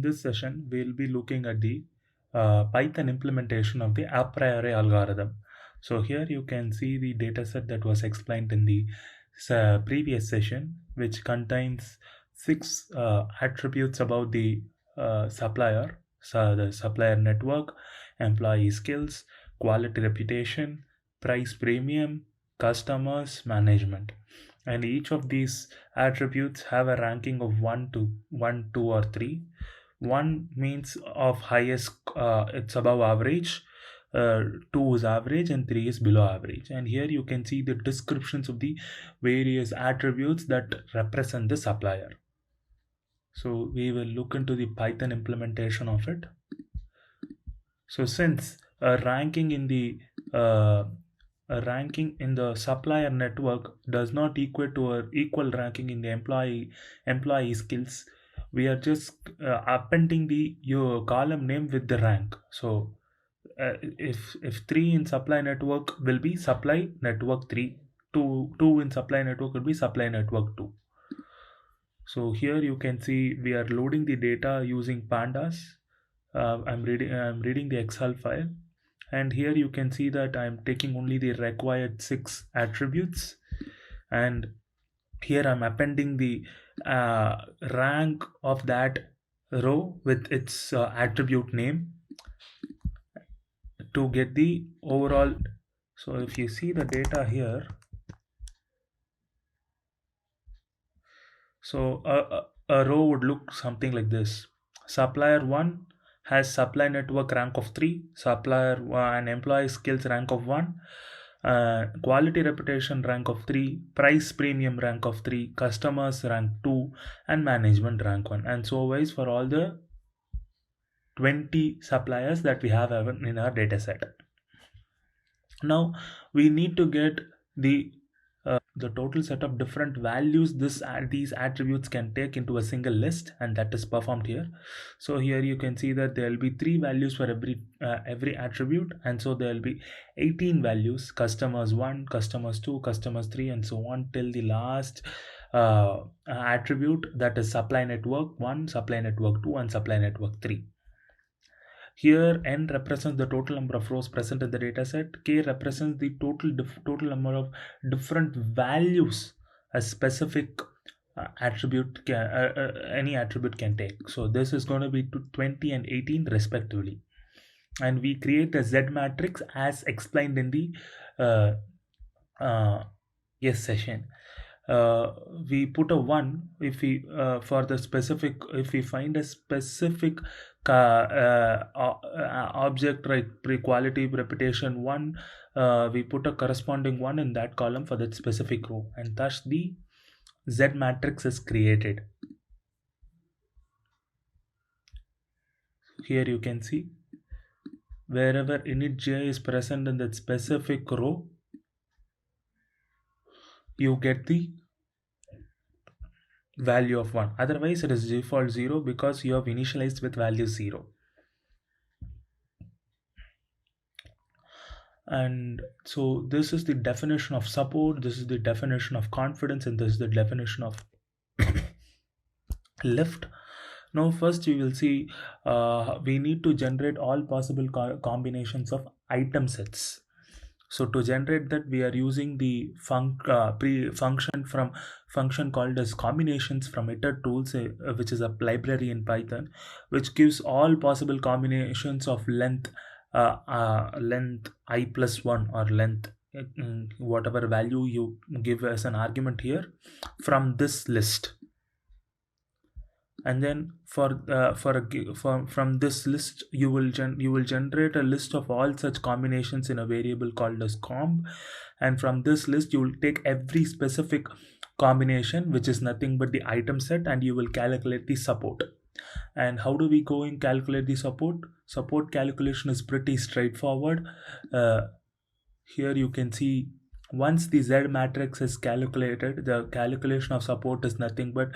this session, we'll be looking at the Python implementation of the a priori algorithm. So here you can see the dataset that was explained in the previous session, which contains 6 attributes about the supplier, so the supplier network, employee skills, quality reputation, price premium, customers, management. And each of these attributes have a ranking of 1 to 1, 2, or 3. 1 means of highest, it's above average, 2 is average, and 3 is below average. And here you can see the descriptions of the various attributes that represent the supplier. So we will look into the Python implementation of it. So since a ranking in the supplier network does not equate to an equal ranking in the employee skills, we are just appending the your column name with the rank. So if 3 in supply network will be supply network 3, 2 in supply network will be supply network 2. So here you can see we are loading the data using pandas. I'm reading the Excel file, and here you can see that I'm taking only the required 6 attributes, and here I'm appending the rank of that row with its attribute name to get the overall. So if you see the data here, so a row would look something like this. Supplier 1 has supply network rank of 3, supplier and employee skills rank of 1, quality reputation rank of 3, price premium rank of 3, customers rank 2, and management rank 1, and so wise for all the 20 suppliers that we have in our data set. Now we need to get the total set of different values these attributes can take into a single list, and that is performed here. So here you can see that there will be 3 values for every attribute, and so there will be 18 values: customers 1, customers 2, customers 3, and so on till the last attribute, that is supply network 1, supply network 2, and supply network 3. Here n represents the total number of rows present in the dataset. K represents the total number of different values a specific attribute any attribute can take. So this is going to be 20 and 18 respectively. And we create a Z matrix as explained in the yes session. We put a 1 if we for the specific, if we find a specific object, right, quality reputation 1, we put a corresponding 1 in that column for that specific row, and thus the Z matrix is created. Here you can see wherever init j is present in that specific row, you get the value of 1. Otherwise it is default 0 because you have initialized with value 0. And so this is the definition of support, this is the definition of confidence, and this is the definition of lift. Now first you will see we need to generate all possible combinations of item sets. So to generate that, we are using the function called as combinations from iter tools, which is a library in Python, which gives all possible combinations of length length I plus 1 or length whatever value you give as an argument here from this list. And then from this list you will generate a list of all such combinations in a variable called as comb, and from this list you will take every specific combination, which is nothing but the item set, and you will calculate the support. And how do we go and calculate the support calculation is pretty straightforward. Here you can see once the Z matrix is calculated, the calculation of support is nothing but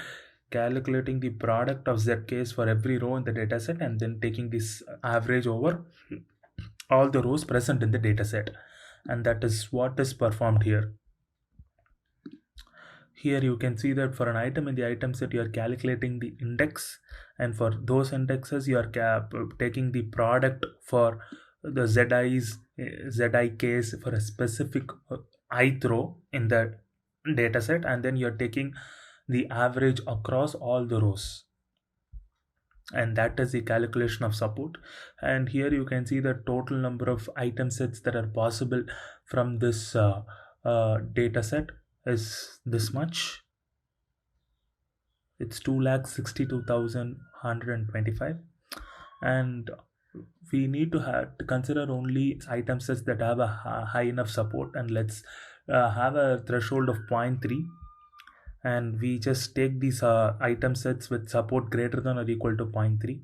calculating the product of zk's for every row in the dataset, and then taking this average over all the rows present in the dataset, and that is what is performed here. Here you can see that for an item in the item set, you are calculating the index, and for those indexes, you are taking the product for the ZIKs for a specific ith row in the data set, and then you're taking the average across all the rows, and that is the calculation of support. And here you can see the total number of item sets that are possible from this data set is this much. It's 2,62,125, and we need to have to consider only item sets that have a high enough support, and let's have a threshold of 0.3, and we just take these item sets with support greater than or equal to 0.3,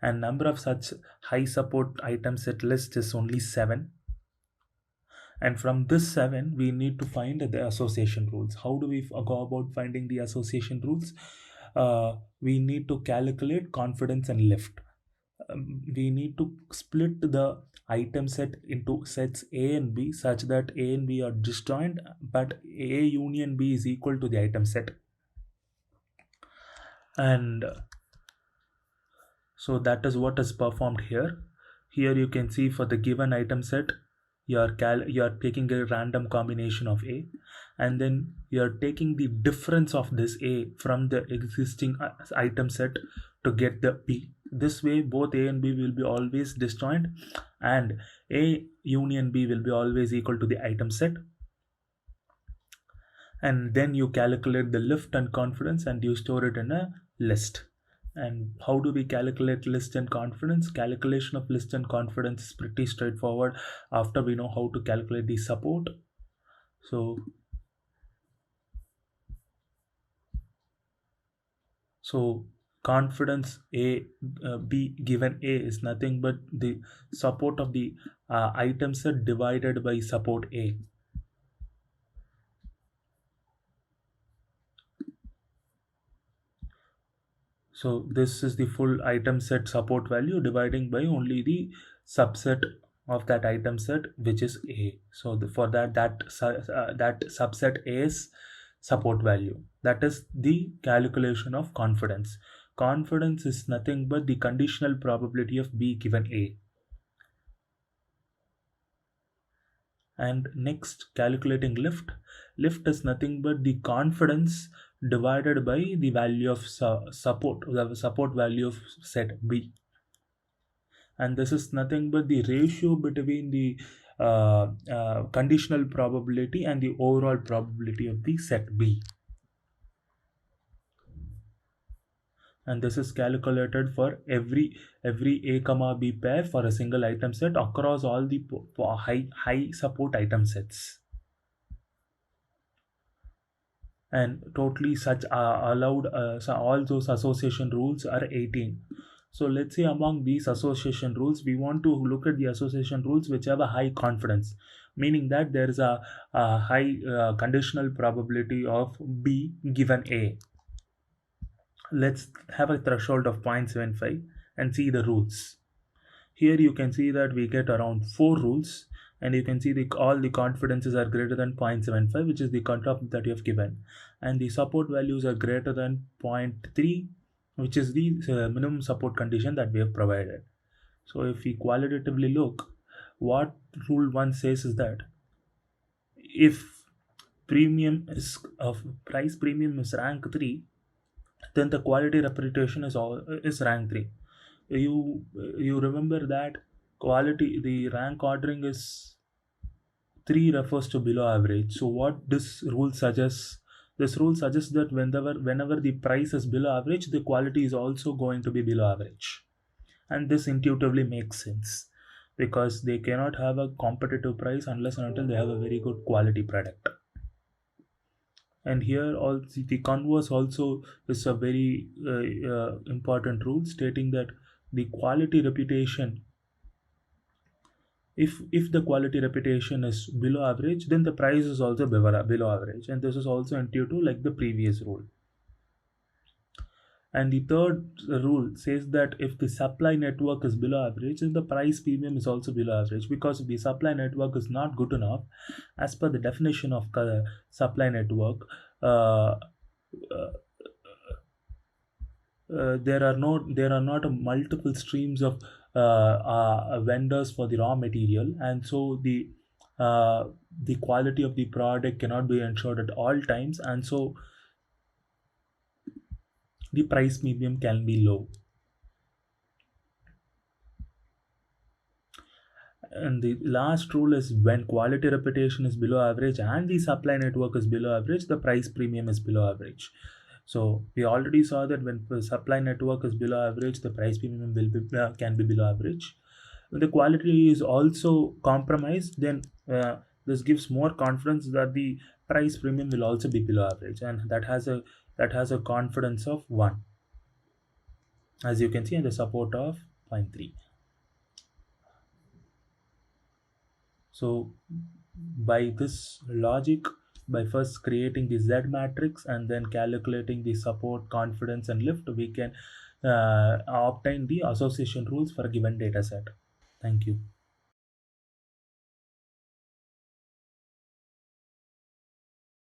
and number of such high support item set list is only 7, and from this 7 we need to find the association rules. How do we go about finding the association rules? We need to calculate confidence and lift. We need to split the item set into sets A and B such that A and B are disjoint, but A union B is equal to the item set. And so that is what is performed here. Here you can see for the given item set, you are taking a random combination of A, and then you are taking the difference of this A from the existing item set to get the B. This way both A and B will be always disjoint, and A union B will be always equal to the item set. And then you calculate the lift and confidence and you store it in a list. And how do we calculate list and confidence? Calculation of list and confidence is pretty straightforward after we know how to calculate the support. So confidence A B given A is nothing but the support of the item set divided by support A. So this is the full item set support value dividing by only the subset of that item set, which is A. So for that subset A's support value, that is the calculation of confidence. Confidence is nothing but the conditional probability of B given A. And next, calculating lift. Lift is nothing but the confidence divided by the value of support, the support value of set B. And this is nothing but the ratio between the conditional probability and the overall probability of the set B. And this is calculated for every A comma B pair for a single item set across all the high support item sets. And totally such allowed, so all those association rules are 18. So let's say among these association rules, we want to look at the association rules which have a high confidence, meaning that there is a high conditional probability of B given A. Let's have a threshold of 0.75 and see the rules. Here you can see that we get around 4 rules, and you can see all the confidences are greater than 0.75, which is the cutoff that you have given, and the support values are greater than 0.3, which is the minimum support condition that we have provided. So if we qualitatively look, what rule 1 says is that if price premium is rank 3, then the quality reputation is rank 3. You remember that the rank ordering is 3 refers to below average. So what this rule suggests that whenever the price is below average, the quality is also going to be below average. And this intuitively makes sense, because they cannot have a competitive price unless and until they have a very good quality product. And here also the converse also is a very important rule, stating that the quality reputation, if the quality reputation is below average, then the price is also below average, and this is also intuitive like the previous rule. And the third rule says that if the supply network is below average, then the price premium is also below average, because if the supply network is not good enough, as per the definition of supply network, uh, uh, there are not multiple streams of vendors for the raw material, and so uh, the quality of the product cannot be ensured at all times, and so the price premium can be low. And the last rule is when quality reputation is below average and the supply network is below average, the price premium is below average. So we already saw that when the supply network is below average, the price premium will be can be below average. When the quality is also compromised, then this gives more confidence that the price premium will also be below average, and that has a confidence of 1, as you can see in the support of zero point 0.3. So by this logic, by first creating the Z matrix and then calculating the support, confidence, and lift, we can obtain the association rules for a given data set. Thank you.